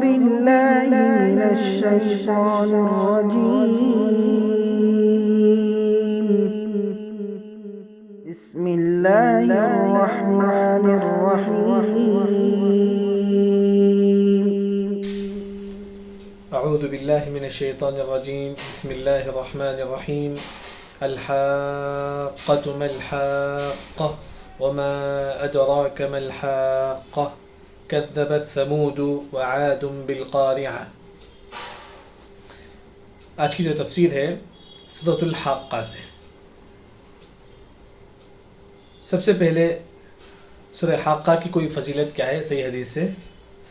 بالله من الشيطان الرجيم. بسم الله الرحمن الرحيم. اعوذ باللہ من الشیطان الرجیم. بسم اللہ الرحمن الرحیم. الحاقۃ ما الحاقۃ وما ادراک ما الحاقۃ کذبت ثمود وعاد بالقارعہ. آج کی جو تفسیر ہے سورۃ الحاقہ سے. سب سے پہلے سورہ حاقہ کی کوئی فضیلت کیا ہے صحیح حدیث سے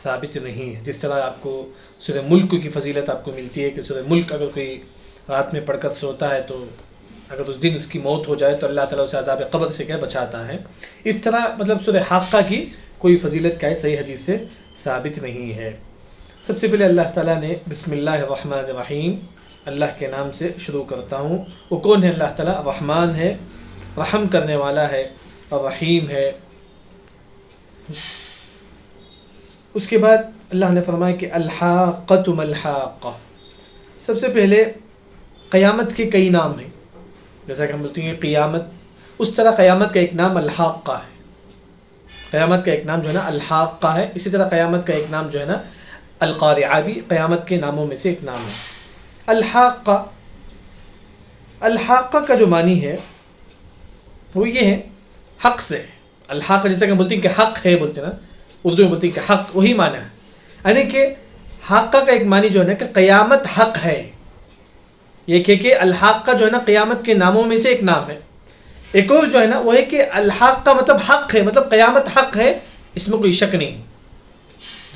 ثابت نہیں ہے. جس طرح آپ کو سورہ ملک کی فضیلت آپ کو ملتی ہے کہ سورہ ملک اگر کوئی رات میں پڑھ کر سوتا ہے تو اگر اس دن اس کی موت ہو جائے تو اللہ تعالیٰ اسے عذاب قبر سے کیا بچاتا ہے. اس طرح مطلب سورہ حاقہ کی کوئی فضیلت کیا ہے صحیح حدیث سے ثابت نہیں ہے. سب سے پہلے اللہ تعالیٰ نے بسم اللہ الرحمن الرحیم اللہ کے نام سے شروع کرتا ہوں. وہ کون ہے؟ اللہ تعالیٰ رحمان ہے، رحم کرنے والا ہے، اور رحیم ہے. اس کے بعد اللہ نے فرمایا کہ الحاقۃ ما الحاقۃ. سب سے پہلے قیامت کے کئی نام ہیں. جیسا کہ ہم بولتے ہیں قیامت، اس طرح قیامت کا ایک نام الحاقہ ہے. قیامت کا ایک نام جو ہے نا الحاقہ ہے. اسی طرح قیامت کا ایک نام جو ہے نا القارعہ بھی قیامت کے ناموں میں سے ایک نام ہے. الحاقہ، الحاقہ کا جو معنی ہے وہ یہ ہے حق سے. الحاقہ جیسا کہ ہم بولتے ہیں کہ حق ہے، بولتے ہیں نا اردو میں بولتے ہیں کہ حق، وہی معنی ہے. یعنی کہ حاقہ کا ایک معنی جو ہے نا کہ قیامت حق ہے. یہ کہ الحاقہ جو ہے نا قیامت کے ناموں میں سے ایک نام ہے. ایک اور جو ہے نا وہ ہے کہ الحاقہ مطلب حق ہے، مطلب قیامت حق ہے، اس میں کوئی شک نہیں،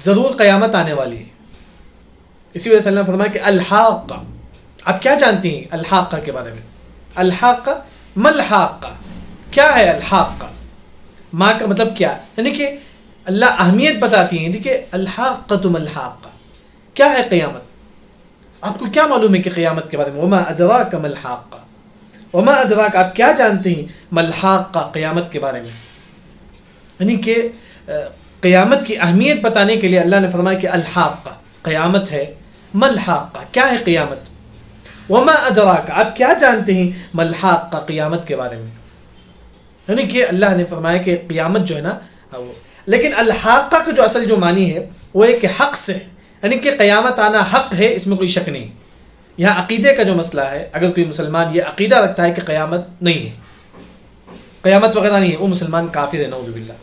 ضرور قیامت آنے والی ہے. اسی وجہ سے اللہ نے فرمایا کہ الحاقہ. آپ کیا جانتی ہیں الحاقہ کے بارے میں؟ الحاقہ ما الحاقہ، کیا ہے الحاقہ؟ ماں کا مطلب کیا؟ یعنی کہ اللہ اہمیت بتاتی ہیں. دیکھیے الحاقۃ ما الحاقہ، کیا ہے قیامت؟ آپ کو کیا معلوم ہے کہ قیامت کے بارے میں؟ وما ادراک ما الحاقہ، وما ادراک آپ کیا جانتے ہیں ما الحاقہ قیامت کے بارے میں؟ یعنی کہ قیامت کی اہمیت بتانے کے لیے اللہ نے فرمایا کہ الحاقہ قیامت ہے. ما الحاقہ کیا ہے قیامت؟ وما ادراک آپ کیا جانتے ہیں ما الحاقہ قیامت کے بارے میں؟ یعنی کہ اللہ نے فرمایا کہ قیامت جو ہے نا لیکن الحاقہ کا جو اصل جو معنی ہے وہ ہے کہ حق سے، یعنی کہ قیامت آنا حق ہے، اس میں کوئی شک نہیں. یہاں عقیدے کا جو مسئلہ ہے، اگر کوئی مسلمان یہ عقیدہ رکھتا ہے کہ قیامت نہیں ہے، قیامت وغیرہ نہیں ہے، وہ مسلمان کافر ہے نعوذ باللہ.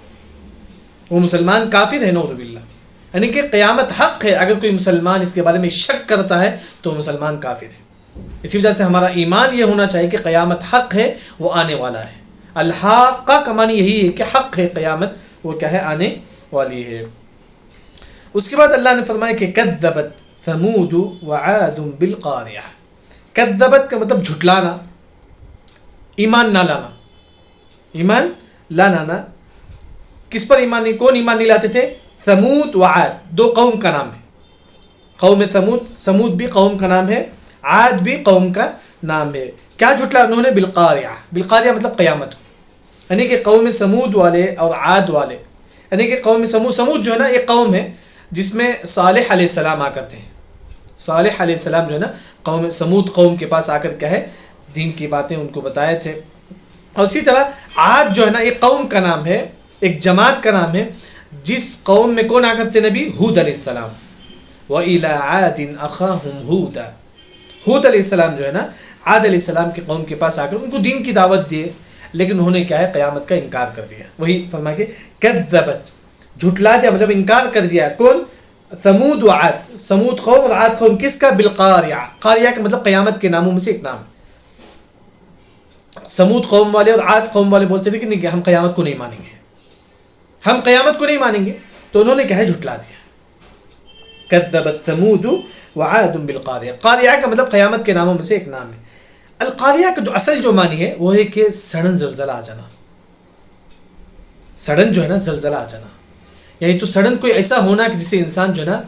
وہ مسلمان کافر ہے نعوذ باللہ. یعنی کہ قیامت حق ہے، اگر کوئی مسلمان اس کے بارے میں شک کرتا ہے تو مسلمان کافر ہے. اسی وجہ سے ہمارا ایمان یہ ہونا چاہیے کہ قیامت حق ہے، وہ آنے والا ہے. الحاقہ کا معنی یہی ہے کہ حق ہے، قیامت وہ کیا ہے آنے والی ہے. اس کے بعد اللہ نے فرمایا کہ کذبت ثمود وعاد بالقارعہ. کذبت کا مطلب جھٹلانا، ایمان نہ لانا. ایمان لا لانا. کس پر ایمان نہیں؟ کون ایمان نہیں لاتے تھے؟ ثمود وعاد، دو قوم کا نام ہے. قوم ثمود، ثمود بھی قوم کا نام ہے، عاد بھی قوم کا نام ہے. کیا جھٹلا انہوں نے؟ بالقارعہ. بالقارعہ مطلب قیامت. یعنی کہ قوم ثمود والے اور عاد والے، یعنی کہ قوم ثمود جو ہے نا ایک قوم ہے جس میں صالح علیہ السلام آ کر تھے. صالح علیہ السلام جو ہے نا قوم ثمود قوم کے پاس آ کر کیا ہے دین کی باتیں ان کو بتائے تھے. اور اسی طرح عاد جو ہے نا ایک قوم کا نام ہے، ایک جماعت کا نام ہے جس قوم میں کون آ کر تھے؟ نبی ہود علیہ السلام. وَإِلَىٰ عَادٍ أَخَاهُمْ هُودًا. ہود علیہ السلام جو ہے نا عاد علیہ السلام کی قوم کے پاس آ کر ان کو دین کی دعوت دیے، لیکن انہوں نے کیا ہے قیامت کا انکار کر دیا. وہی فرمایا کہ کذبت، جھٹلا دیا مطلب انکار کر دیا. کون؟ ثمود و عاد. ثمود قوم اور عاد قوم کس کا؟ بالقارعہ. قاریہ کا مطلب قیامت کے ناموں میں سے ایک نام ہے. ثمود قوم والے اور عاد قوم والے بولتے تھے کہ نہیں کہ ہم قیامت کو نہیں مانیں گے، ہم قیامت کو نہیں مانیں گے، تو انہوں نے کیا ہے جھٹلا دیا. کذبت ثمود وعاد بالقارعہ. قاریہ کا مطلب قیامت کے ناموں میں سے ایک نام ہے. القاریہ کا جو اصل جو معنی ہے وہ ہے کہ سڈن زلزلہ آ جانا. سڈن جو ہے نا زلزلہ آ جانا، یعنی تو سڈن کوئی ایسا ہونا کہ جسے انسان جو ہے نا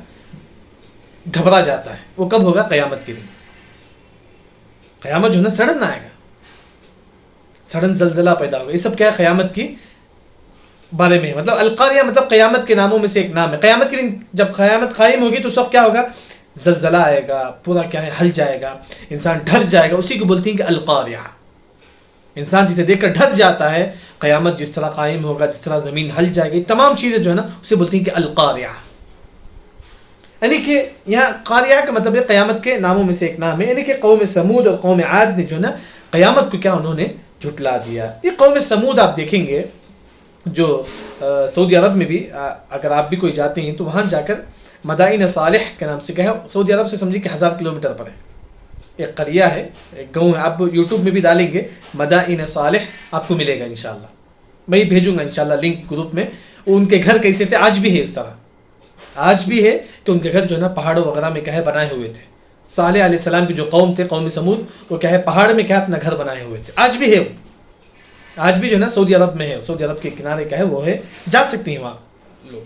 گھبرا جاتا ہے. وہ کب ہوگا؟ قیامت کے دن. قیامت جو ہے نا سڈن نہ آئے گا، سڈن زلزلہ پیدا ہوگا. یہ سب کیا ہے؟ قیامت کی بارے میں. مطلب القاریہ مطلب قیامت کے ناموں میں سے ایک نام ہے. قیامت کے دن جب قیامت قائم ہوگی تو اس وقت کیا ہوگا؟ زلزلہ آئے گا, پورا کیا ہے ہل جائے گا, انسان ڈر جائے گا. اسی کو بولتے ہیں کہ القاریہ. انسان جسے دیکھ کر ڈر جاتا ہے. قیامت جس طرح قائم ہوگا, جس طرح زمین ہل جائے گی, تمام چیزیں جو ہے نا اسے بولتے ہیں کہ القاریہ. یعنی کہ یہاں قاریہ کا مطلب ہے قیامت کے ناموں میں سے ایک نام ہے. یعنی کہ قوم سمود اور قوم عاد نے جو ہے نا قیامت کو کیا انہوں نے جھٹلا دیا. یہ قوم سمود آپ دیکھیں گے جو سعودی عرب میں بھی اگر آپ بھی کوئی جاتے ہیں تو وہاں جا کر مدائن صالح کے نام سے کیا ہے, سعودی عرب سے سمجھے کہ 1000 کلومیٹر پر ہے, ایک قریہ ہے, ایک گاؤں ہے. آپ یوٹیوب میں بھی ڈالیں گے مدائن صالح, آپ کو ملے گا انشاءاللہ. میں بھیجوں گا انشاءاللہ لنک گروپ میں. ان کے گھر کیسے تھے, آج بھی ہے اس طرح, آج بھی ہے کہ ان کے گھر جو ہے نا پہاڑوں وغیرہ میں کیا ہے بنائے ہوئے تھے. صالح علیہ السلام کی جو قوم تھے, قوم سمود, وہ کیا ہے پہاڑ میں کیا اپنا گھر بنائے ہوئے تھے. آج بھی ہے, آج بھی جو ہے نا سعودی عرب میں ہے. سعودی عرب کے کنارے کیا ہے وہ ہے, جا سکتے ہیں وہاں لوگ.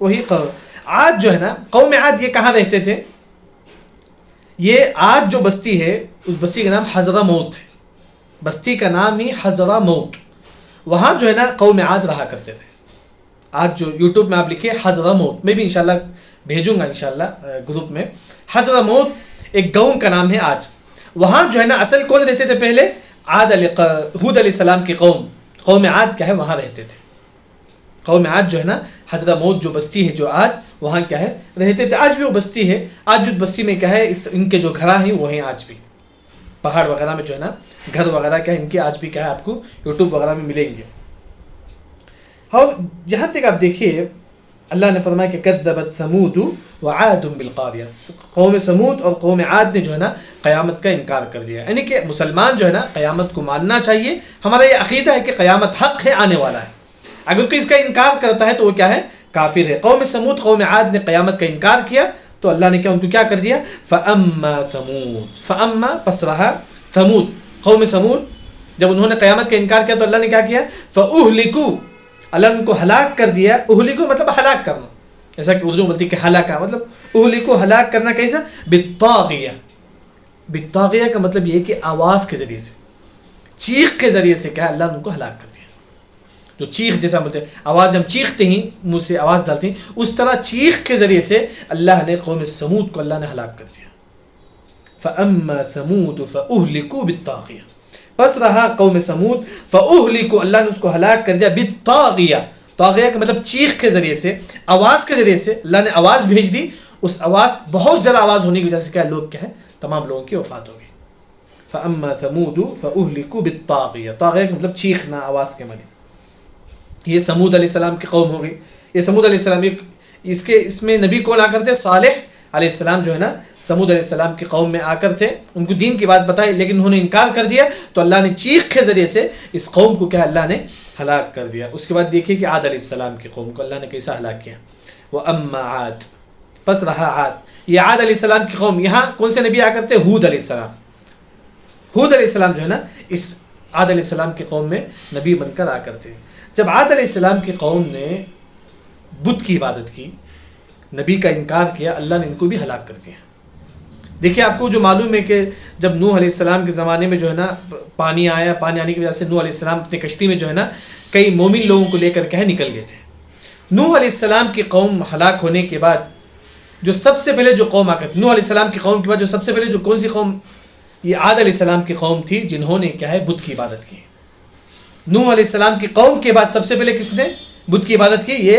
وہی قوم عاد جو ہے نا, قوم عاد یہ کہاں رہتے تھے؟ یہ عاد جو بستی ہے اس بستی کا نام حضرموت ہے. بستی کا نام ہی حضرموت. وہاں جو ہے نا قوم عاد رہا کرتے تھے. آج جو یوٹیوب میں آپ لکھیں حضرموت, میں بھی انشاءاللہ بھیجوں گا انشاءاللہ گروپ میں. حضرموت ایک گاؤں کا نام ہے آج. وہاں جو ہے نا اصل کون رہتے تھے پہلے؟ ہود علیہ السلام کی قوم, قوم عاد کیا ہے وہاں رہتے تھے. قوم عاد جو ہے نا حضرموت جو بستی ہے جو آج وہاں کیا ہے رہتے تھے. آج بھی وہ بستی ہے. آج جو بستی میں کیا ہے ان کے جو گھر ہیں وہ ہیں آج بھی. پہاڑ وغیرہ میں جو ہے نا گھر وغیرہ کیا ہے ان کے آج بھی کیا ہے آپ کو یوٹیوب وغیرہ میں ملیں گے. اور جہاں تک آپ دیکھیے اللہ نے فرمایا کہ کذبت ثمود وعاد بالقاریہ. قوم سمود اور قوم عاد نے جو ہے نا قیامت کا انکار کر دیا. یعنی کہ مسلمان جو ہے نا قیامت کو ماننا چاہیے. ہمارا یہ عقیدہ ہے کہ قیامت حق ہے, آنے والا ہے. اگر کوئی اس کا انکار کرتا ہے تو وہ کیا ہے؟ کافر ہے. قوم سمود قوم عاد نے قیامت کا انکار کیا تو اللہ نے کیا ان کو کیا کر دیا؟ فاما ثمود, فاما پس رہا ثمود, قوم سمود جب انہوں نے قیامت کا انکار کیا تو اللہ نے کیا کیا؟ فاہلکوا, اللہ نے ان کو ہلاک کر دیا. اہلکوا مطلب ہلاک کرنا, جیسا کہ اردو میں بولتی ہے کہ ہلاکا, مطلب اہلکوا ہلاک کرنا. کیسا؟ بالطاغیہ. بالطاغیہ کا مطلب یہ ہے کہ آواز کے ذریعے سے, چیخ کے ذریعے سے کیا اللہ نے ان کو ہلاک کر دیا. جو چیخ جیسا بولتے ہیں آواز, ہم چیختے ہیں منہ سے آواز ڈالتے ہیں, اس طرح چیخ کے ذریعے سے اللہ نے قوم سمود کو اللہ نے ہلاک کر دیا. فاما ثمود فاہلکوا بالطاغیہ, پس رہا قوم سمود فاہلکوا, اللہ نے اس کو ہلاک کر دیا بالطاغیہ. طاغیہ کا مطلب چیخ کے ذریعے سے, آواز کے ذریعے سے اللہ نے آواز بھیج دی. اس آواز بہت زیادہ آواز ہونے کی وجہ سے کیا لوگ کیا ہے تمام لوگوں کی وفات ہو گئی. فاما ثمود فاہلکوا بالطاغیہ, طاغیہ کا مطلب چیخنا, آواز کے معنی. یہ سمود علیہ السلام کی قوم ہو گئی. یہ سمود علیہ السلام اس میں نبی کون آ کر تھے؟ صالح علیہ السلام جو ہے نا سمود علیہ السلام کی قوم میں آ کر تھے. ان کو دین کی بات بتائی لیکن انہوں نے انکار کر دیا تو اللہ نے چیخ کے ذریعے سے اس قوم کو کیا اللہ نے ہلاک کر دیا. اس کے بعد دیکھیے کہ عاد علیہ السلام کی قوم کو اللہ نے کیسا ہلاک کیا. واما عاد, پس رہا عاد. یہ عاد علیہ السلام کی قوم, یہاں کون سے نبی آ کر تھے؟ ہود علیہ السلام. ہود علیہ السلام جو ہے نا اس عاد علیہ السلام کی قوم میں نبی بن کر آ کر تھے. جب عاد علیہ السلام کی قوم نے بت کی عبادت کی, نبی کا انکار کیا, اللہ نے ان کو بھی ہلاک کر دیا. دیکھیے آپ کو جو معلوم ہے کہ جب نوح علیہ السلام کے زمانے میں جو ہے نا پانی آیا, پانی آنے کی وجہ سے نوح علیہ السلام اپنی کشتی میں جو ہے نا کئی مومن لوگوں کو لے کر کے نکل گئے تھے. نوح علیہ السلام کی قوم ہلاک ہونے کے بعد جو سب سے پہلے جو قوم آ کر نوح علیہ السلام کی قوم کے بعد جو سب سے پہلے جو کون سی قوم, یہ عاد علیہ السلام کی قوم تھی جنہوں نے کیا ہے بت کی عبادت کی. نوح علیہ السلام کی قوم کے بعد سب سے پہلے کس نے بت کی عبادت کی؟ یہ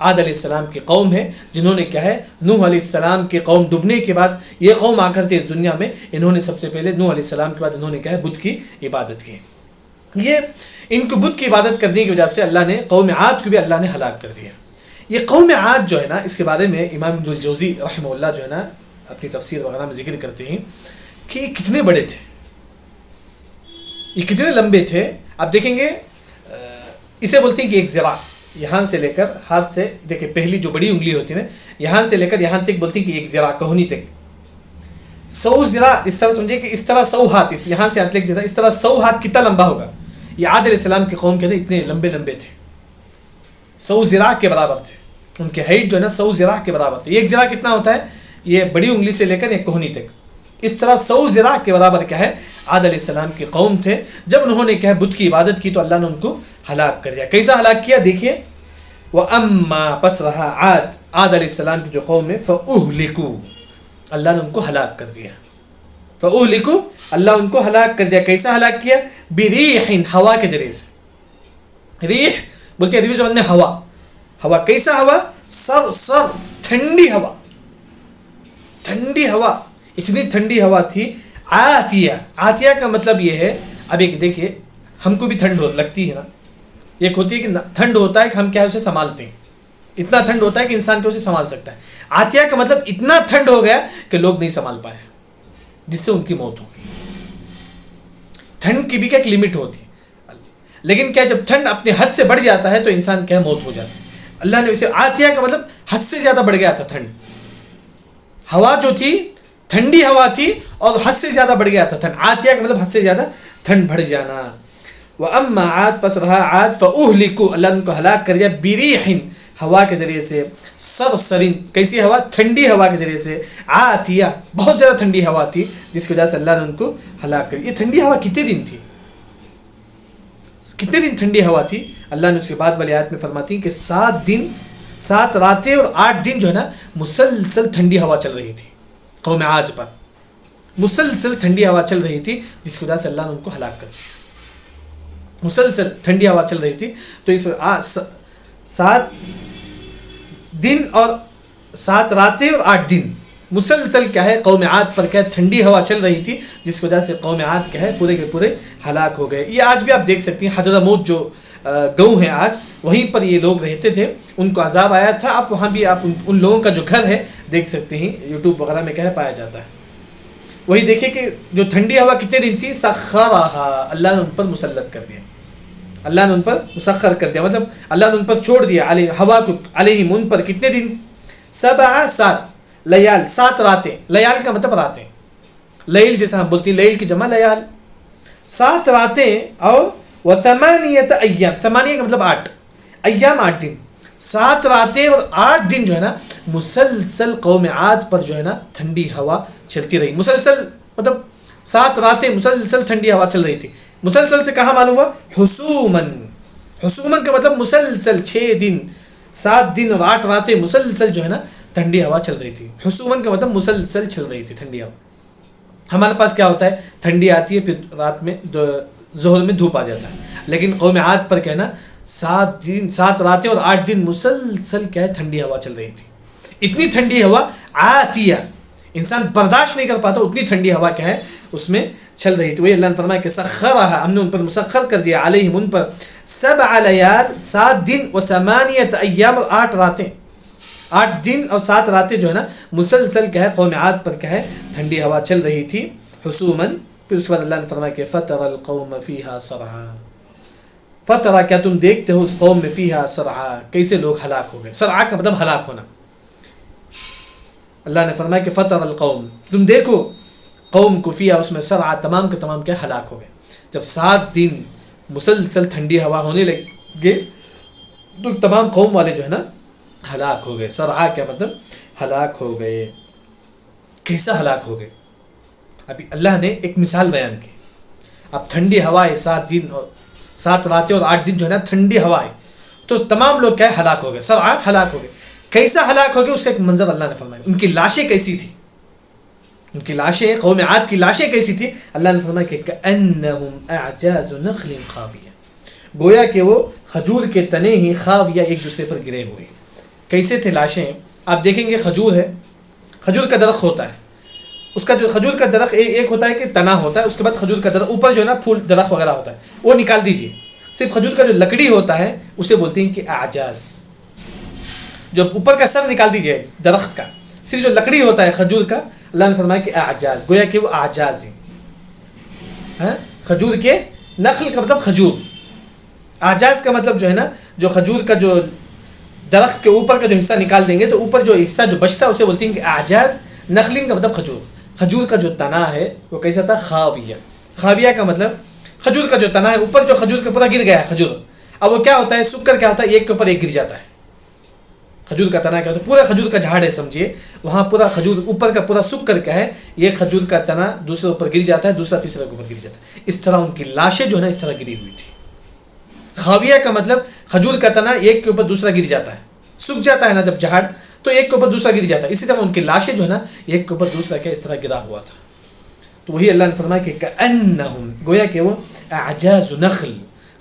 عاد علیہ السلام کی قوم ہے جنہوں نے کیا ہے نوح علیہ السلام کی قوم ڈوبنے کے بعد یہ قوم آ کر تھے اس دنیا میں, انہوں نے سب سے پہلے نوح علیہ السلام کے بعد انہوں نے کیا ہے بت کی عبادت کی. یہ ان کو بت کی عبادت کرنے کی وجہ سے اللہ نے قوم عاد کو بھی اللہ نے ہلاک کر دیا. یہ قوم عاد جو ہے نا اس کے بارے میں امام ابن الجوزی رحمہ اللہ جو ہے نا اپنی تفسیر وغیرہ میں ذکر کرتے ہیں کہ یہ کتنے بڑے تھے, یہ کتنے لمبے تھے. آپ دیکھیں گے اسے بولتے ہیں کہ ایک ذراع, یہاں سے لے کر ہاتھ سے دیکھیں پہلی جو بڑی انگلی ہوتی ہے نا یہاں سے لے کر یہاں تک بولتے ہیں کہ ایک ذراع کہونی تک 100 ذراع, اس طرح سمجھے کہ اس طرح 100 ہاتھ, اس یہاں سے یہاں تک اس طرح 100 ہاتھ کتنا لمبا ہوگا. یہ عاد علیہ السلام کی قوم کے تھے اتنے لمبے لمبے تھے, 100 ذراع کے برابر تھے. ان کے ہائٹ جو ہے نا 100 ذراع کے برابر تھے. ایک ذراع کتنا ہوتا ہے؟ یہ بڑی انگلی سے لے کر ایک کہنی تک, اس طرح 100 ذراع کے برابر کیا ہے عاد علیہ السلام کی قوم تھے. جب انہوں نے کیا ہے بت کی عبادت کی تو اللہ نے ان کو ہلاک کر دیا. کیسا ہلاک کیا؟ دیکھیے وَأَمَّا پس رہا عاد علیہ السلام کی جو قوم ہے فَأُهْلِكُوا اللہ نے ان کو ہلاک کر دیا. فَأُهْلِكُوا اللہ ان کو ہلاک کر دیا. کیسا ہلاک کیا؟ بِرِيحٍ ہوا کے ذریعے سے. ریح بولتے ہیں عربی زبان میں ہوا. ہوا کیسا ہوا؟ سر ٹھنڈی ہوا. ٹھنڈی ہوا اتنی ٹھنڈی ہوا تھی. آتیہ کا مطلب یہ ہے، اب ایک دیکھیے ہم کو بھی ٹھنڈ لگتی ہے نا. ایک ہوتی ہے کہ ٹھنڈ ہوتا ہے کہ ہم کیا اسے سنبھالتے ہیں، اتنا ٹھنڈ ہوتا ہے کہ انسان کو اسے سنبھال سکتا ہے. آتیہ کا مطلب اتنا ٹھنڈ ہو گیا کہ لوگ نہیں سنبھال پائے، جس سے ان کی موت ہو گئی. ٹھنڈ کی بھی کیا ایک لمٹ ہوتی ہے، لیکن کیا جب ٹھنڈ اپنے حد سے بڑھ جاتا ہے تو انسان کیا موت ہو جاتی ہے. اللہ نے اسے آتیہ کا مطلب حد سے زیادہ بڑھ گیا تھا ٹھنڈ. ہوا جو تھی ٹھنڈی ہوا تھی اور حد سے زیادہ بڑھ گیا تھا ٹھنڈ. آتیہ کا مطلب حد سے زیادہ ٹھنڈ بڑھ جانا. وَأَمَّا عَاد پس رہا عاد فَأُهْلِكُوا اللہ نے ان کو ہلاک کر دیا بِرِيحٍ ہوا کے ذریعے سے. صرصر کیسی ہوا؟ ٹھنڈی ہوا کے ذریعے سے. آتیہ بہت زیادہ ٹھنڈی ہوا تھی جس کی وجہ سے اللہ نے ان کو ہلاک کر دیا. یہ ٹھنڈی ہوا کتنے دن تھی؟ کتنے دن ٹھنڈی ہوا تھی؟ اللہ نے اس کے بعد والی آیت میں فرماتی ہیں کہ 7 دن 7 راتیں اور 8 دن جو ہے نا مسلسل ٹھنڈی ہوا چل رہی تھی قوم عاد پر. مسلسل ٹھنڈی ہوا چل رہی تھی جس کی وجہ سے اللہ نے ان کو ہلاک کر دیا. مسلسل ٹھنڈی ہوا چل رہی تھی تو اس 7 دن اور 7 راتیں اور 8 دن مسلسل کیا ہے قوم عاد پر کیا ہے ٹھنڈی ہوا چل رہی تھی جس کی وجہ سے قوم عاد کیا ہے پورے کے پورے ہلاک ہو گئے. یہ آج بھی آپ دیکھ سکتے ہیں حضرموت جو گاؤں ہے آج وہیں پر یہ لوگ رہتے تھے، ان کو عذاب آیا تھا. آپ وہاں بھی آپ ان لوگوں کا جو گھر ہے دیکھ سکتے ہیں، یوٹیوب وغیرہ میں کیا ہے پایا جاتا ہے. وہی دیکھیں کہ جو ٹھنڈی ہوا کتنے دن تھی؟ سخرها اللہ نے ان پر مسلط کر دیا. اللہ نے ان پر مسخر کر دیا مطلب اللہ نے ان پر چھوڑ دیا ہوا کو علیہم ان پر کتنے دن؟ 7 لیال 7 راتیں. لیال کا مطلب راتیں، لیل جیسا ہم بولتے ہیں لیل کی جمع لیال. 7 راتیں اور وثمانیت ایام، ثمانیہ کا مطلب 8 ایام 8 دن. 7 راتیں اور 8 دن جو ہے نا مسلسل قوم عاد پر جو ہے نا ٹھنڈی ہوا چلتی رہی. مسلسل مطلب 7 راتیں مسلسل ٹھنڈی ہوا چل رہی تھی. مسلسل سے کہاں معلوم ہوا؟ حسومن. حسومن کا مطلب مسلسل 6 دن 7 دن اور 8 راتیں مسلسل جو ہے نا ٹھنڈی ہوا چل رہی تھی. حسومن کا مطلب مسلسل چل رہی تھی ٹھنڈی ہوا. ہمارے پاس کیا ہوتا ہے؟ ٹھنڈی آتی ہے پھر رات میں ظہر میں دھوپ آ جاتا ہے، لیکن قوم عاد پر کیا ہے نا 7 راتیں اور 8 دن مسلسل کیا ہے ٹھنڈی ہوا چل رہی تھی. اتنی ٹھنڈی ہوا آتیہ انسان برداشت نہیں کر پاتا، اتنی ٹھنڈی ہوا کیا ہے اس میں چل رہی تھی. وہی اللہ نے فرمایا کہ سخرها ہم نے ان پر مسخر کر دیا علیہم ان پر 7 لیال 7 دن و 8 ایام اور 8 راتیں. 8 دن اور 7 راتیں جو ہے نا مسلسل کیا ہے قوم عاد پر کیا ہے ٹھنڈی ہوا چل رہی تھی حسومن. پھر اس کے بعد اللہ نے فرمایا کہ فترى القوم فيها صرعا. فترى کیا تم دیکھتے ہو اس قوم میں فيها صرعا کیسے لوگ ہلاک ہو گئے. صرعا کا مطلب ہلاک ہونا. اللہ نے فرمایا کہ فترى القوم تم دیکھو قوم کو فيها اس میں صرعا تمام کے تمام کیا ہلاک ہو گئے. جب 7 دن مسلسل ٹھنڈی ہوا ہونے لگے تو تمام قوم والے جو ہے نا ہلاک ہو گئے. صرعا کیا مطلب ہلاک ہو گئے. کیسا ہلاک ہو گئے؟ ابھی اللہ نے ایک مثال بیان کی. اب ٹھنڈی ہوا ہے 7 دن اور 7 راتیں اور 8 دن جو ہے نا ٹھنڈی ہوا ہے تو تمام لوگ کیا ہے ہلاک ہو گئے. صرعا ہلاک ہو گئے. کیسا ہلاک ہو گئے اس کا ایک منظر اللہ نے فرمایا. ان کی لاشیں کیسی تھی؟ ان کی لاشیں قوم عاد کی لاشیں کیسی تھی؟ اللہ نے فرمایا کہ کأنہم اعجاز نخل خاویہ گویا کہ وہ کھجور کے تنے ہی خاویہ ایک دوسرے پر گرے ہوئے. کیسے تھے لاشیں؟ آپ دیکھیں گے کھجور ہے، کھجور کا درخت ہوتا ہے، اس کا جو کھجور کا درخت ایک ہوتا ہے کہ تنا ہوتا ہے، اس کے بعد کھجور کا درخت اوپر جو ہے نا پھول درخت وغیرہ ہوتا ہے وہ نکال دیجئے. صرف کھجور کا جو لکڑی ہوتا ہے اسے بولتے ہیں کہ اعجاز. جو اوپر کا سر نکال دیجئے درخت کا، صرف جو لکڑی ہوتا ہے کھجور کا اللہ نے فرمایا کہ اعجاز گویا کہ وہ اعجاز ہیں. کھجور کے نخل کا مطلب کھجور، اعجاز کا مطلب جو ہے نا جو کھجور کا جو درخت کے اوپر کا جو حصہ نکال دیں گے تو اوپر جو حصہ جو بچتا ہے اسے بولتے ہیں کہ اعجاز. نخلین کا مطلب کھجور. کھجور کا جو تنا ہے وہ کیسا تھا؟ خاویہ. خاویہ کا مطلب کھجور کا جو تنا ہے اوپر جو کھجور کے پورا گر گیا ہے کھجور، اب وہ کیا ہوتا ہے سوکھ کر کیا ہوتا ہے ایک کے اوپر ایک گر جاتا ہے. کھجور کا تنا کیا ہوتا ہے؟ پورا کھجور کا جھاڑ ہے سمجھیے، وہاں پورا کھجور اوپر کا پورا سوکھ کر کیا ہے یہ کھجور کا تنا دوسرے اوپر گر جاتا ہے، دوسرا تیسرے کے اوپر گر جاتا ہے. اس طرح ان کی لاشیں جو ہے نا اس طرح گری ہوئی تھی. خاویہ کا مطلب کھجور کا تنا ایک کے اوپر دوسرا گر جاتا ہے، سوکھ جاتا ہے نا جب جھاڑ، تو ایک کے اوپر دوسرا گر جاتا ہے، اسی طرح ان کی لاشیں جو ہے نا ایک کے اوپر دوسرا کیا اس طرح گرا ہوا تھا. تو وہی اللہ نے فرمایا کہ کأنہم، گویا کہ وہ اعجاز نخل،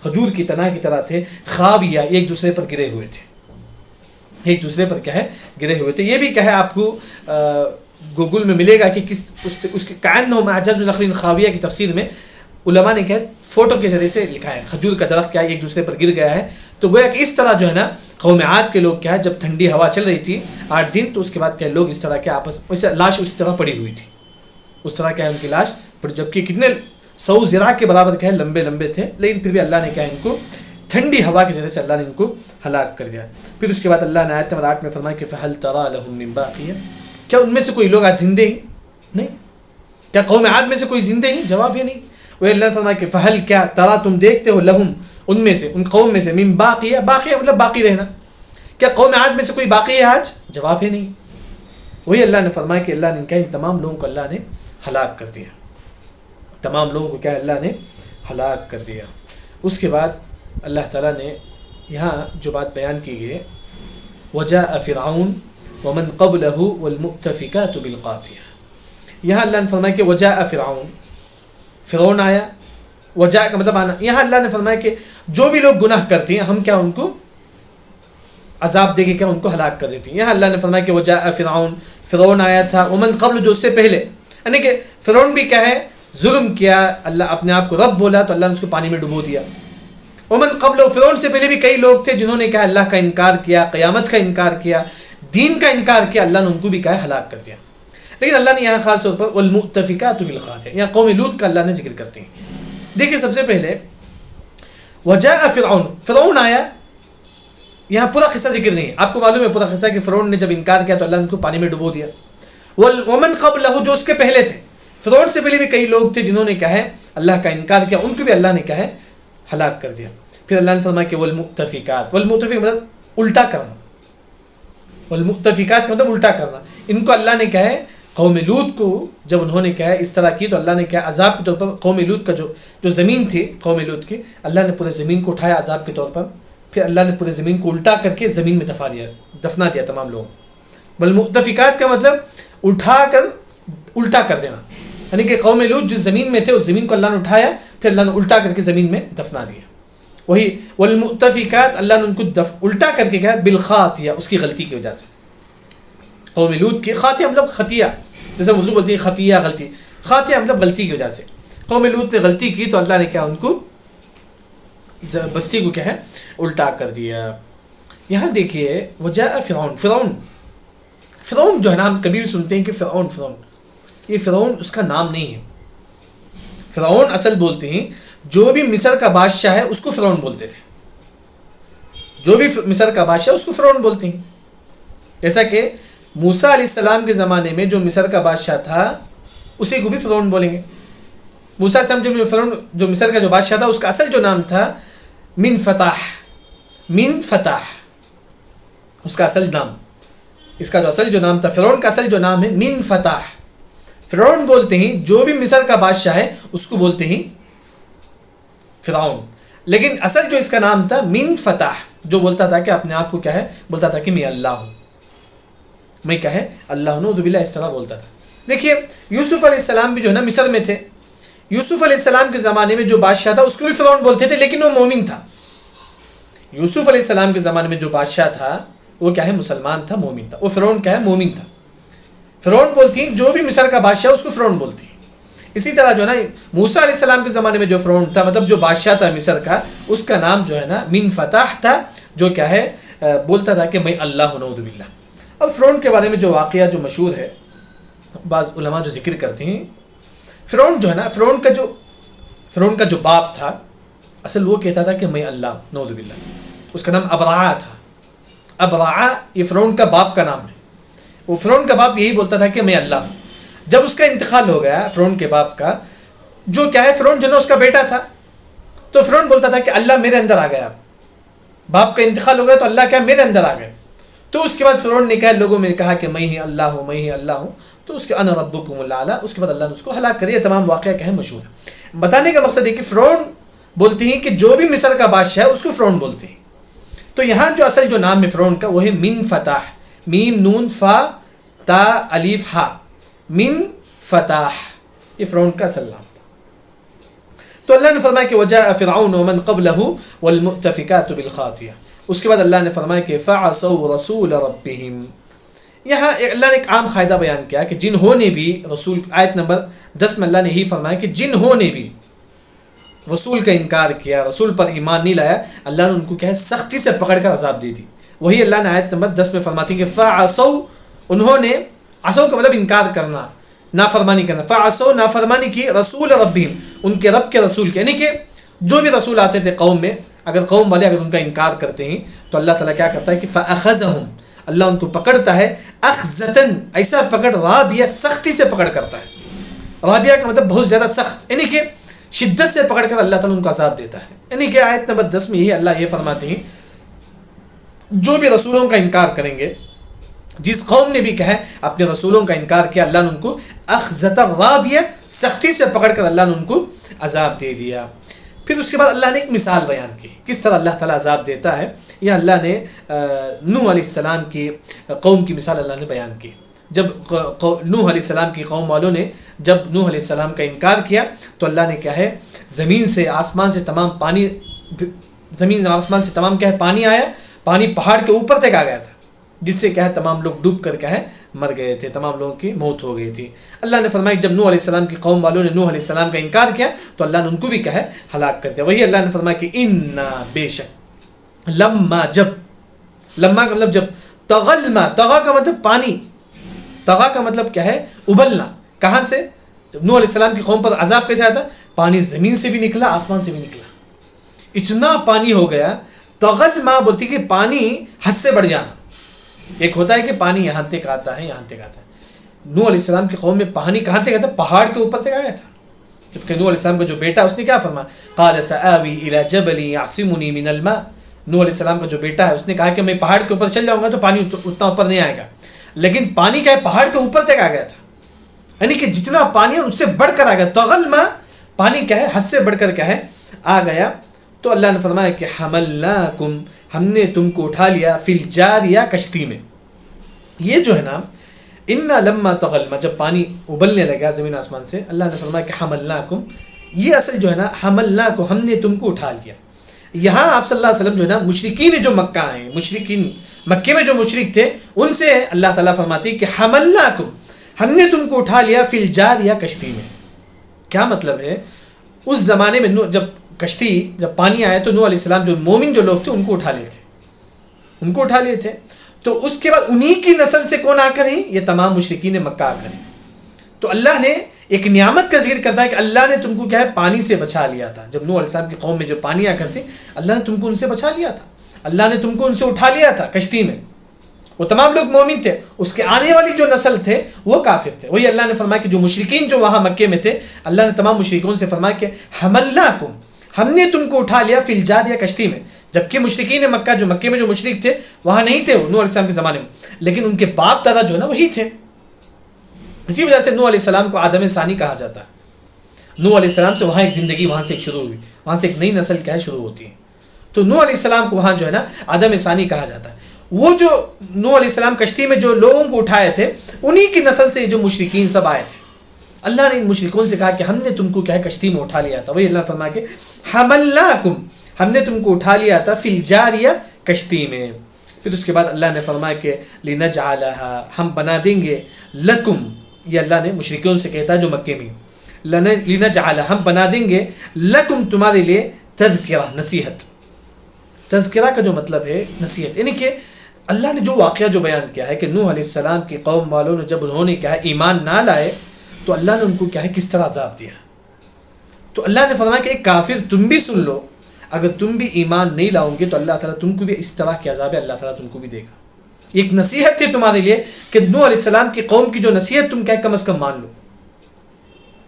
کھجور کی تنا کی طرح تھے، خاویہ، ایک دوسرے پر گرے ہوئے تھے، ایک دوسرے پر کیا ہے گرے ہوئے تھے. یہ بھی کیا ہے آپ کو گوگل میں ملے گا کہ کس اس کے کأنہم اعجاز نخل خاویہ کی تفسیر میں علماء نے کیا فوٹو کے ذریعے سے لکھا ہے، کھجور کا درخت کیا ایک دوسرے پر گر گیا ہے. تو گویا کہ اس طرح جو ہے نا قوم عاد کے لوگ کیا ہے جب ٹھنڈی ہوا چل رہی تھی 8 دن، تو اس کے بعد کیا لوگ اس طرح کے آپس ویسے لاش اسی طرح پڑی ہوئی تھی، اس طرح کیا ہے ان کی لاش، جبکہ کتنے 100 ذراع کے برابر کیا ہے لمبے لمبے تھے، لیکن پھر بھی اللہ نے کیا ان کو ٹھنڈی ہوا کے ذریعے سے اللہ نے ان کو ہلاک کر دیا. پھر اس کے بعد اللہ نے آیت نمبر 8 میں فرمایا کہ فَهَلْ تَرَى لَهُم مِّن بَاقِيَةٍ، کیا ان میں سے کوئی لوگ آج زندے ہیں؟ نہیں. کیا قوم عاد میں سے کوئی زندے ہیں؟ جواب یہ نہیں. وہ اللہ نے فرمایا کہ فَهَلْ، کیا ترا تم دیکھتے ہو لہم ان میں سے، ان قوم میں سے، من باقیہ، باقیہ مطلب باقی رہنا، کیا قوم عاد میں سے کوئی باقی ہے آج؟ جواب ہے نہیں. وہی اللہ نے فرمایا کہ اللہ نے کیا ان تمام لوگوں کو اللہ نے ہلاک کر دیا، تمام لوگوں کو کیا اللہ نے ہلاک کر دیا. اس کے بعد اللہ تعالیٰ نے یہاں جو بات بیان کی گئی ہے، وَجَاءَ فِرْعَوْنُ وَمَنْ قَبْلَهُ وَالْمُؤْتَفِكَاتُ بِالْقَاطِعَةِ. یہاں اللہ نے فرمایا کہ وَجَاءَ فِرْعَوْنُ، فرعون آیا، وجاء کا مطلب آنا. یہاں اللہ نے فرمایا کہ جو بھی لوگ گناہ کرتے ہیں ہم کیا ان کو عذاب دے کے کیا ان کو ہلاک کر دیتے ہیں. یہاں اللہ نے فرمایا کہ وجاء فرعون، فرعون آیا تھا، ومن قبل، جو اس سے پہلے، یعنی کہ فرعون بھی کیا ہے ظلم کیا، اللہ اپنے آپ کو رب بولا تو اللہ نے اس کو پانی میں ڈبو دیا. ومن قبل، فرعون سے پہلے بھی کئی لوگ تھے جنہوں نے کیا اللہ کا انکار کیا، قیامت کا انکار کیا، دین کا انکار کیا، اللہ نے ان کو بھی کیا ہلاک کر دیا. لیکن اللہ نے یہاں خاص طور پر والمؤتفکات بالخاطئ، یہاں قوم لوط کا اللہ نے ذکر کرتے ہیں. دیکھیں سب سے پہلے وجاء فرعون، فرعون آیا، یہاں پورا قصہ ذکر نہیں ہے. آپ کو معلوم ہے پورا قصہ کہ فرعون نے جب انکار کیا تو اللہ نے ان کو پانی میں ڈبو دیا. ومن قبلہ، جو اس کے پہلے تھے، فرعون سے پہلے بھی کئی لوگ تھے جنہوں نے کیا ہے اللہ کا انکار کیا، ان کو بھی اللہ نے کیا ہے ہلاک کر دیا. پھر اللہ نے فرمایا کہ والمؤتفکات، والمؤتفک مطلب الٹا کرنا، والمؤتفکات کا مطلب الٹا کرنا. ان کو اللہ نے کیا ہے قوم لوط کو جب انہوں نے کیا ہے اس طرح کی تو اللہ نے کیا عذاب کے طور پر قوم لوط کا جو زمین تھی قوم لوط کی، اللہ نے پورے زمین کو اٹھایا عذاب کے طور پر. پھر اللہ نے پورے زمین کو الٹا کر کے زمین میں دفنا دیا تمام لوگوں. والمؤتفکات کا مطلب اٹھا کر الٹا کر دینا، یعنی کہ قوم لوط جس زمین میں تھے اس زمین کو اللہ نے اٹھایا، پھر اللہ نے الٹا کر کے زمین میں دفنا دیا. وہی والمؤتفکات، اللہ نے ان کو الٹا کر کے کیا بالخاطیہ، اس کی غلطی کی وجہ سے. قوم لوط کی خاطیہ مطلب خطیہ، جیسے اردو بولتی ہے خطیہ غلطی، خاطیہ مطلب غلطی کی وجہ سے. قوم لوط نے غلطی کی تو اللہ نے کیا ان کو بستی کو کیا ہے الٹا کر دیا. یہاں دیکھیے وجاء فرعون، فرعون جو ہے نا ہم کبھی بھی سنتے ہیں کہ فرعون، یہ فرعون اس کا نام نہیں ہے. فرعون اصل بولتے ہیں جو بھی مصر کا بادشاہ ہے اس کو فرعون بولتے تھے، جو بھی مصر کا بادشاہ اس کو فرعون بولتے ہیں. جیسا کہ موسیٰ علیہ السلام کے زمانے میں جو مصر کا بادشاہ تھا اسی کو بھی فرعون بولیں گے. موسیٰ علیہ السلام جو مصر کا جو بادشاہ تھا اس کا اصل جو نام تھا من فتح، اس کا اصل نام، اس کا جو اصل جو نام تھا فرعون کا اصل جو نام ہے من فتح. فرعون بولتے ہیں جو بھی مصر کا بادشاہ ہے اس کو بولتے ہیں فرعون، لیکن اصل جو اس کا نام تھا من فتح، جو بولتا تھا کہ اپنے آپ کو کیا ہے بولتا تھا کہ میں اللہ ہوں، میں کیا ہے اللہ ہوں، نعوذ باللہ اس طرح بولتا تھا. دیکھیے یوسف علیہ السلام بھی جو ہے نا مصر میں تھے، یوسف علیہ السلام کے زمانے میں جو بادشاہ تھا اس کو بھی فرعون بولتے تھے، لیکن وہ مومن تھا. یوسف علیہ السلام کے زمانے میں جو بادشاہ تھا وہ کیا ہے مسلمان تھا، مومن تھا. وہ فرعون کیا ہے مومن تھا. فرعون بولتی ہیں جو بھی مصر کا بادشاہ اس کو فرعون بولتی ہیں. اسی طرح جو ہے نا موسیٰ علیہ السلام کے زمانے میں جو فرعون تھا مطلب جو بادشاہ تھا مصر کا، اس کا نام جو ہے نا من فتح تھا، جو کیا ہے بولتا تھا کہ میں اللہ ہوں، نعوذ باللہ. اب فرعون کے بارے میں جو واقعہ جو مشہور ہے بعض علماء جو ذکر کرتے ہیں، فرعون جو ہے نا فرعون کا جو باپ تھا اصل وہ کہتا تھا کہ میں اللہ، نعوذ باللہ. اس کا نام ابرعہ تھا. ابرعہ یہ فرعون کا باپ کا نام ہے. وہ فرعون کا باپ یہی بولتا تھا کہ میں اللہ ہوں. جب اس کا انتقال ہو گیا فرعون کے باپ کا، جو کیا ہے فرعون جو نا اس کا بیٹا تھا، تو فرعون بولتا تھا کہ اللہ میرے اندر آ گیا. باپ کا انتقال ہو گیا تو اللہ کیا میرے اندر آ گئے. تو اس کے بعد فرعون نے کہا لوگوں میں کہا کہ میں ہی اللہ ہوں، میں ہی اللہ ہوں. تو اس کے انا ربکم الاعلی، اس کے بعد اللہ نے اس کو ہلاک کر دیا. تمام واقعہ کیا ہے مشہور ہے. بتانے کا مقصد ہے کہ فرعون بولتی ہیں کہ جو بھی مصر کا بادشاہ ہے اس کو فرعون بولتے ہیں. تو یہاں جو اصل جو نام ہے فرعون کا وہ ہے من فتح، میم نون فا تا الف ہا، من فتح، یہ فرعون کا اصل نام تھا. تو اللہ نے فرمایا کہ وجاء فرعون ومن قبله والمؤتفكات بالخاطئة. اس کے بعد اللہ نے فرمایا کہ فعصوا رسول ربهم. یہاں اللہ نے ایک عام قاعدہ بیان کیا کہ جنہوں نے بھی رسول، آیت نمبر 10 میں اللہ نے یہی فرمایا کہ جنہوں نے بھی رسول کا انکار کیا، رسول پر ایمان نہیں لایا، اللہ نے ان کو کیا ہے سختی سے پکڑ کر عذاب دے دی. وہی اللہ نے آیت نمبر 10 میں فرماتی کہ فعصوا، انہوں نے، عصوا کا مطلب انکار کرنا، نافرمانی کرنا، فعصوا نافرمانی کی رسول ربهم، ان کے رب کے رسول کے، یعنی کہ جو بھی رسول آتے تھے قوم میں، اگر قوم والے اگر ان کا انکار کرتے ہیں تو اللہ تعالیٰ کیا کرتا ہے کہ فاخذهم، اللہ ان کو پکڑتا ہے اخذتن، ایسا پکڑ رابیہ، سختی سے پکڑ کرتا ہے. رابیہ کا مطلب بہت زیادہ سخت، یعنی کہ شدت سے پکڑ کر اللہ تعالیٰ ان کو عذاب دیتا ہے. یعنی کہ آیت نمبر 10 میں یہی اللہ یہ فرماتے ہیں جو بھی رسولوں کا انکار کریں گے، جس قوم نے بھی کہا اپنے رسولوں کا انکار کیا، اللہ نے ان کو اخذت رابیہ، سختی سے پکڑ کر اللہ نے ان کو عذاب دے دیا. پھر اس کے بعد اللہ نے ایک مثال بیان کی کس طرح اللہ تعالیٰ عذاب دیتا ہے. یہ اللہ نے نوح علیہ السلام کی قوم کی مثال اللہ نے بیان کی. جب نوح علیہ السلام کی قوم والوں نے جب نوح علیہ السلام کا انکار کیا تو اللہ نے کیا ہے زمین سے آسمان سے تمام پانی، زمین آسمان سے تمام کیا ہے پانی آیا، پانی پہاڑ کے اوپر تک آ گیا تھا، جس سے کیا ہے تمام لوگ ڈوب کر کیا ہے مر گئے تھے، تمام لوگوں کی موت ہو گئی تھی. اللہ نے فرمایا جب نوح علیہ السلام کی قوم والوں نے نوح علیہ السلام کا انکار کیا تو اللہ نے ان کو بھی کیا ہے ہلاک کر دیا. وہی اللہ نے فرمایا کہ انا بے شک، لما جب، لما کا مطلب جب، تغلما، تغا کا مطلب پانی، تغا کا مطلب کیا ہے ابلنا. کہاں سے؟ جب نوح علیہ السلام کی قوم پر عذاب کیسے آیا تھا؟ پانی زمین سے بھی نکلا، آسمان سے بھی نکلا، اتنا پانی ہو گیا. تغلما بولتی کہ پانی حد سے بڑھ جانا. ایک ہوتا ہے کہ پانی یہاں تک آتا ہے، یہاں تک آتا ہے. نوح علیہ السلام کی قوم میں پانی کہاں تک آیا تھا؟ پہاڑ کے اوپر تک آ گیا تھا. جبکہ نوح علیہ السلام کا جو بیٹا اس نے کیا فرمایا؟ قال سآوی الی جبل یعصمنی من الماء. نوح علیہ السلام کا جو بیٹا ہے اس نے کہا کہ میں پہاڑ کے اوپر چل جاؤں گا تو پانی اتنا اوپر نہیں آئے گا. لیکن پانی کیا ہے پہاڑ کے اوپر تک آ گیا تھا، یعنی کہ جتنا پانی ہے اس سے بڑھ کر آ گیا. تغلما پانی کیا ہے حد سے بڑھ کر کیا ہے آ گیا. تو اللہ نے فرمایا کہ حملناکم، ہم نے تم کو اٹھا لیا، فی الجاریہ کشتی میں. یہ جو ہے نا انا لما تغلما، جب پانی ابلنے لگا زمین آسمان سے، اللہ نے فرمایا کہ حملناکم، یہ اصل جو ہے نا حملناکم، ہم نے تم کو اٹھا لیا. یہاں آپ صلی اللہ علیہ وسلم جو ہے نا مشرکین جو مکہ ہیں، مشرکین مکے میں جو مشرک تھے ان سے اللہ تعالیٰ فرماتی کہ حملناکم، ہم نے تم کو اٹھا لیا فی الجاریہ کشتی میں. کیا مطلب ہے؟ اس زمانے میں جب کشتی، جب پانی آیا تو نوح علیہ السلام جو مومن جو لوگ تھے ان کو اٹھا لیے تھے، ان کو اٹھا لیے تھے. تو اس کے بعد انہی کی نسل سے کون آ کر ہی؟ یہ تمام مشرکین مکہ آ کر ہی. تو اللہ نے ایک نعمت کا ذکر کرتا ہے کہ اللہ نے تم کو کیا ہے پانی سے بچا لیا تھا. جب نوح علیہ السلام کی قوم میں جو پانی آ کر تھے اللہ نے تم کو ان سے بچا لیا تھا، اللہ نے تم کو ان سے اٹھا لیا تھا کشتی میں. وہ تمام لوگ مومن تھے، اس کے آنے والی جو نسل تھے وہ کافر تھے. وہی اللہ نے فرمایا کہ جو مشرکین جو وہاں مکے میں تھے، اللہ نے تمام مشرکین سے فرمایا کہ حملناکم، ہم نے تم کو اٹھا لیا فی الجاریہ کشتی میں. جبکہ مشرکین مکہ جو مکے میں جو مشرک تھے وہاں نہیں تھے وہ نوح علیہ السلام کے زمانے میں، لیکن ان کے باپ دادا جو ہے نا وہی تھے. اسی وجہ سے نوح علیہ السلام کو آدم ثانی کہا جاتا ہے. نوح علیہ السلام سے وہاں ایک زندگی وہاں سے ایک شروع ہوئی، وہاں سے ایک نئی نسل کیا ہے شروع ہوتی ہے. تو نوح علیہ السلام کو وہاں جو ہے نا آدم ثانی کہا جاتا ہے. وہ جو نوح علیہ السلام کشتی میں جو لوگوں کو اٹھائے تھے انہی کی نسل سے جو مشرکین سب آئے تھے. اللہ نے ان مشرکوں سے کہا کہ ہم نے تم کو کیا ہے کشتی میں اٹھا لیا تھا. وہی اللہ نے فرمایا کہ حملناکم، ہم نے تم کو اٹھا لیا تھا فی الجاریہ کشتی میں. پھر اس کے بعد اللہ نے فرمایا کہ لنجعلھا، ہم بنا دیں گے، لکم، یہ اللہ نے مشرکوں سے کہتا ہے جو مکے میں، لنجعلھا، ہم بنا دیں گے، لکم، تمہارے لیے، تذکرہ، نصیحت. تذکرہ کا جو مطلب ہے نصیحت، یعنی کہ اللہ نے جو واقعہ جو بیان کیا ہے کہ نوح علیہ السلام کی قوم والوں نے جب انہوں نے کیا ہے ایمان نہ لائے تو اللہ نے ان کو کیا ہے کس طرح عذاب دیا. تو اللہ نے فرمایا کہ ایک کافر تم بھی سن لو، اگر تم بھی ایمان نہیں لاؤ گے تو اللہ تعالیٰ تم کو بھی اس طرح کے عذاب ہے اللہ تعالیٰ تم کو بھی دے گا. ایک نصیحت تھی تمہارے لیے کہ نوح علیہ السلام کی قوم کی جو نصیحت تم کیا کم از کم مان لو.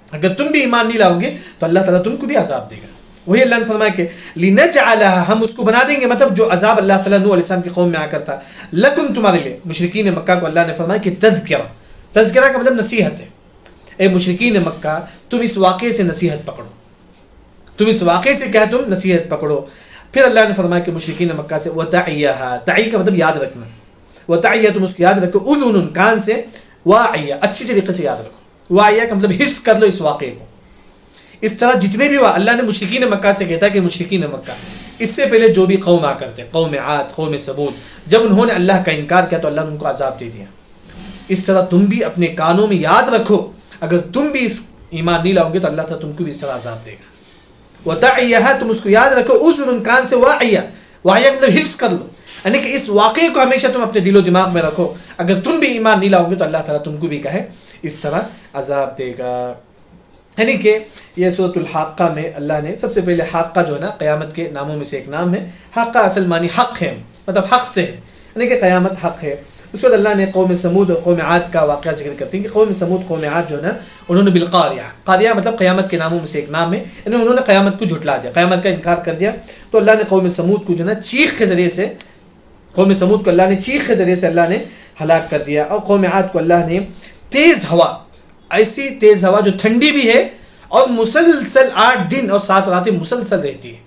اگر تم بھی ایمان نہیں لاؤ گے تو اللہ تعالیٰ تم کو بھی عذاب دے گا. وہی اللہ نے فرمایا کہ لنجعلھا، ہم اس کو بنا دیں گے، مطلب جو عذاب اللہ تعالیٰ نوح علیہ السلام کی قوم میں آ کر تھا، لکم، تمہارے لیے، مشرکین مکہ کو اللہ نے فرمایا کہ تذکرہ، تذکرہ کا مطلب نصیحت ہے. اے مشرکین مکہ، تم اس واقعے سے نصیحت پکڑو، تم اس واقعے سے کیا تم نصیحت پکڑو. پھر اللہ نے فرمایا کہ مشرکین مکہ سے وَتَعِيَّهَا، تعی کا مطلب یاد رکھنا، وَتَعِيَّ تم اس کو یاد رکھو، اذن کان سے، واعیہ اچھی طریقے سے یاد رکھو. واعیہ کا مطلب حفظ کر لو اس واقعے کو. اس طرح جتنے بھی اللہ نے مشرکین مکہ سے کہتا ہے کہ مشرکین مکہ، اس سے پہلے جو بھی قوم آ کرتے، قوم عاد، قوم ثمود، جب انہوں نے اللہ کا انکار کیا تو اللہ نے ان کو عذاب دے دیا. اس طرح تم بھی اپنے کانوں میں یاد رکھو، اگر تم بھی اس ایمان نہیں لاؤ گے تو اللہ تعالیٰ تم کو بھی اس طرح عذاب دے گا. وَتَعِيَّهَا تم اس کو یاد رکھو، اذن کان سے، واعیہ، واعیہ مطلب حفظ کر لو، یعنی کہ اس واقعے کو ہمیشہ تم اپنے دل و دماغ میں رکھو. اگر تم بھی ایمان نہیں لاؤ گے تو اللہ تعالیٰ تم کو بھی کہے اس طرح عذاب دے گا. یعنی کہ یہ سورۃ الحاقہ میں اللہ نے سب سے پہلے حاقہ جو ہے نا قیامت کے ناموں میں سے ایک نام ہے. حاقہ اصل معنی حق ہے، مطلب حق سے ہے، یعنی کہ قیامت حق ہے. اس کے بعد اللہ نے قوم سمود اور قوم عاد کا واقعہ ذکر کرتے ہیں کہ قوم سمود، قوم عاد جو ہے نا انہوں نے بالقاریہ، قاریہ مطلب قیامت کے ناموں میں سے ایک نام ہے، یعنی انہوں نے قیامت کو جھٹلا دیا، قیامت کا انکار کر دیا. تو اللہ نے قوم سمود کو جو ہے نا چیخ کے ذریعے سے، قوم سمود کو اللہ نے چیخ کے ذریعے سے اللہ نے ہلاک کر دیا. اور قوم عاد کو اللہ نے تیز ہوا، ایسی تیز ہوا جو ٹھنڈی بھی ہے اور مسلسل 8 دن اور 7 راتیں مسلسل رہتی ہے،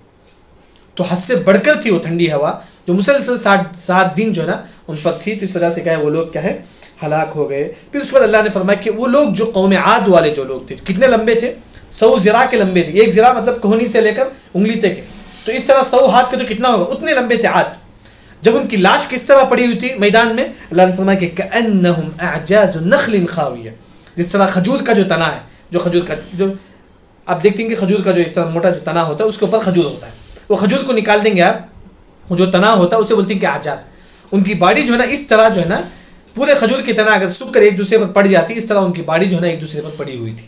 تو حد سے بڑھ کر تھی وہ ٹھنڈی ہوا جو مسلسل 7 دن جو ہے نا ان پر تھی. تو اس طرح سے کیا ہے وہ لوگ کیا ہے ہلاک ہو گئے. پھر اس کے بعد اللہ نے فرمایا کہ وہ لوگ جو قوم عاد والے جو لوگ تھے کتنے لمبے تھے، 100 ذراع کے لمبے تھے. ایک ذراع مطلب کوہنی سے لے کر انگلی تک، تو اس طرح 100 ہاتھ کے تو کتنا ہوگا، اتنے لمبے تھے عاد. جب ان کی لاش کس طرح پڑی ہوئی تھی میدان میں، اللہ نے فرمایا کہ کأنہم اعجاز نخل خاویہ، جس طرح کھجور کا جو تنا ہے، جو کھجور کا جو آپ دیکھتے ہیں کہ کھجور کا جو اس طرح موٹا جو تنا ہوتا ہے اس کے اوپر کھجور ہوتا ہے، وہ کھجور کو نکال دیں گے آپ، وہ جو تنا ہوتا ہے اسے بولتے ہیں کہ اعجاز. ان کی باڈی جو ہے نا اس طرح جو ہے نا پورے کھجور کی تنا اگر سوکھ کر ایک دوسرے پر پڑ جاتی، اس طرح ان کی باڈی جو ہے نا ایک دوسرے پر پڑی ہوئی تھی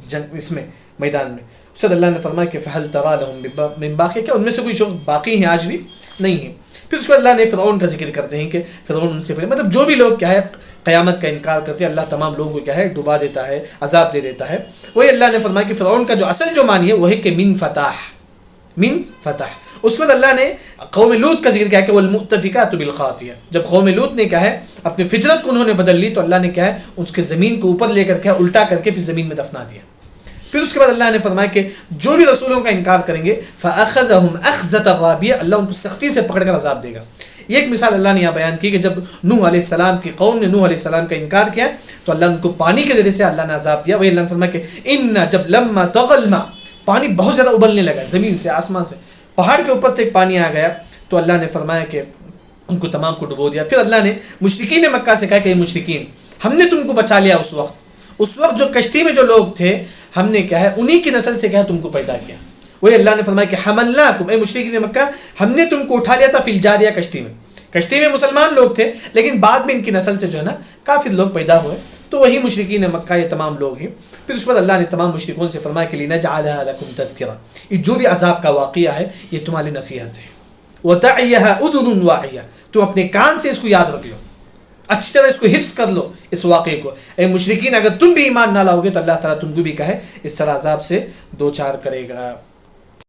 جنگ اس میں میدان میں. اس سے اللہ نے فرمایا کہ فہل تری لهم من باقی، کیا ان میں سے کوئی شخص باقی ہیں آج بھی نہیں ہے. پھر اس کو اللہ نے فرعون کا ذکر کرتے ہیں کہ فرعون ان سے پہلے، مطلب جو بھی لوگ کیا ہے قیامت کا انکار کرتے ہیں اللہ تمام لوگوں کو کیا ہے ڈبا دیتا ہے، عذاب دے دیتا ہے. وہی اللہ نے فرمایا کہ فرعون کا جو اصل جو معنی ہے وہ ہے کہ من فتح. اس میں اللہ نے قوم لوط کا ذکر کیا کہ والمؤتفکات بالخاطیہ، جب قوم لوط نے کیا ہے اپنی فطرت کو انہوں نے بدل لی تو اللہ نے کیا ہے اس کے زمین کو اوپر لے کر کیا الٹا کر کے پھر زمین میں دفنا دیا. پھر اس کے بعد اللہ نے فرمایا کہ جو بھی رسولوں کا انکار کریں گے فاخذهم اخذۃ رابیہ، اللہ ان کو سختی سے پکڑ کر عذاب دے گا. یہ ایک مثال اللہ نے یہاں بیان کی کہ جب نوح علیہ السلام کی قوم نے نوح علیہ السلام کا انکار کیا تو اللہ نے ان کو پانی کے ذریعے سے اللہ نے عذاب دیا. وہی اللہ نے فرمایا کہ ان جب لما طغى الماء، پانی بہت زیادہ ابلنے لگا زمین سے، آسمان سے، پہاڑ کے اوپر تک پانی آ گیا تو اللہ نے فرمایا کہ ان کو تمام کو ڈبو دیا. پھر اللہ نے مشرکین مکہ سے کہا کہ مشرکین ہم نے تم کو بچا لیا اس وقت جو کشتی میں جو لوگ تھے ہم نے کیا ہے انہی کی نسل سے کیا ہے تم کو پیدا کیا. وہی اللہ نے فرمایا کہ حملناکم، اے مشرکین مکہ ہم نے تم کو اٹھا لیا تھا فی الجاریہ، کشتی میں مسلمان لوگ تھے لیکن بعد میں ان کی نسل سے جو ہے نا کافر لوگ پیدا ہوئے. تو وہی مشرکین مکہ یہ تمام لوگ ہیں. پھر اس کے بعد اللہ نے تمام مشرکون سے فرمایا کہ لنجعلها لکم تذکرہ، یہ جو بھی عذاب کا واقعہ ہے یہ تمہاری نصیحت ہے. وتعیها اذن واعیہ، تم اپنے کان سے اس کو یاد رکھ لو، اچھی طرح اس کو حفظ کر لو اس واقعے کو. اے مشرکین اگر تم بھی ایمان نہ لاؤ گے تو اللہ تعالیٰ تم کو بھی کہے اس طرح عذاب سے دو چار کرے گا.